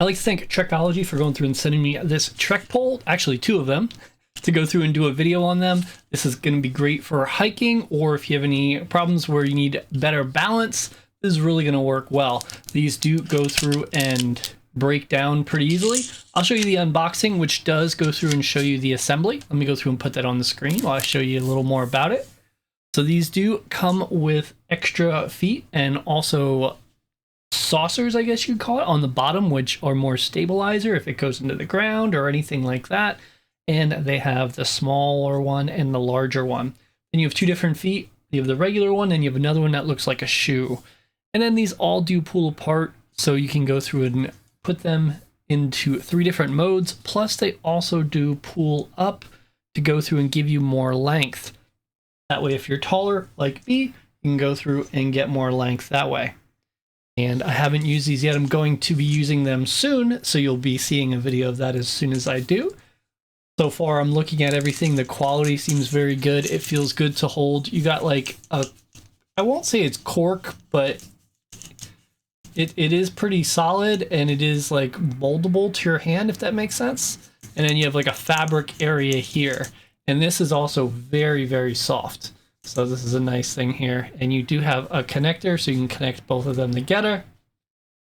I'd like to thank Trekology for going through and sending me this Trek pole, actually 2 of them, to go through and do a video on them. This is going to be great for hiking, or if you have any problems where you need better balance, this is really going to work well. These do go through and break down pretty easily. I'll show you the unboxing, which does go through and show you the assembly. Let me go through and put that on the screen while I show you a little more about it. So these do come with extra feet and also saucers, I guess you'd call it, on the bottom, which are more stabilizer if it goes into the ground or anything like that. And they have the smaller one and the larger one. Then you have 2 different feet. You have the regular one and you have another one that looks like a shoe. And then these all do pull apart, so you can go through and put them into 3 different modes. Plus they also do pull up to go through and give you more length. That way, if you're taller like me, you can go through and get more length that way. And I haven't used these yet. I'm going to be using them soon, so you'll be seeing a video of that as soon as I do. So far, I'm looking at everything. The quality seems very good. It feels good to hold. You got like a, I won't say it's cork, but it is pretty solid, and it is like moldable to your hand, if that makes sense. And then you have like a fabric area here. And this is also very, very soft. So this is a nice thing here. And you do have a connector, so you can connect both of them together.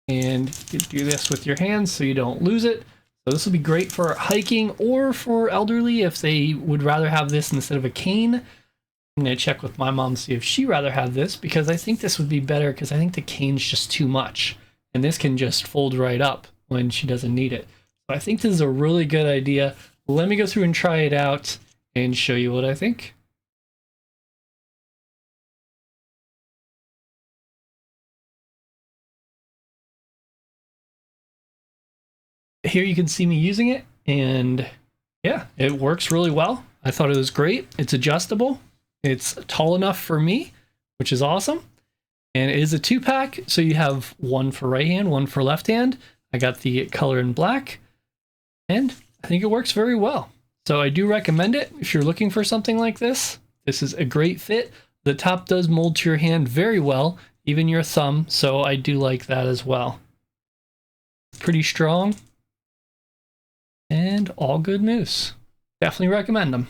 And you do this with your hands so you don't lose it. So this will be great for hiking or for elderly if they would rather have this instead of a cane. I'm going to check with my mom to see if she'd rather have this, because I think this would be better, because I think the cane's just too much. And this can just fold right up when she doesn't need it. So I think this is a really good idea. Let me go through and try it out and show you what I think. Here you can see me using it, and yeah, it works really well. I thought it was great. It's adjustable. It's tall enough for me, which is awesome. And it is a 2-pack, so you have one for right hand, one for left hand. I got the color in black, and I think it works very well. So I do recommend it if you're looking for something like this. This is a great fit. The top does mold to your hand very well, even your thumb, so I do like that as well. Pretty strong, and all good news. Definitely recommend them.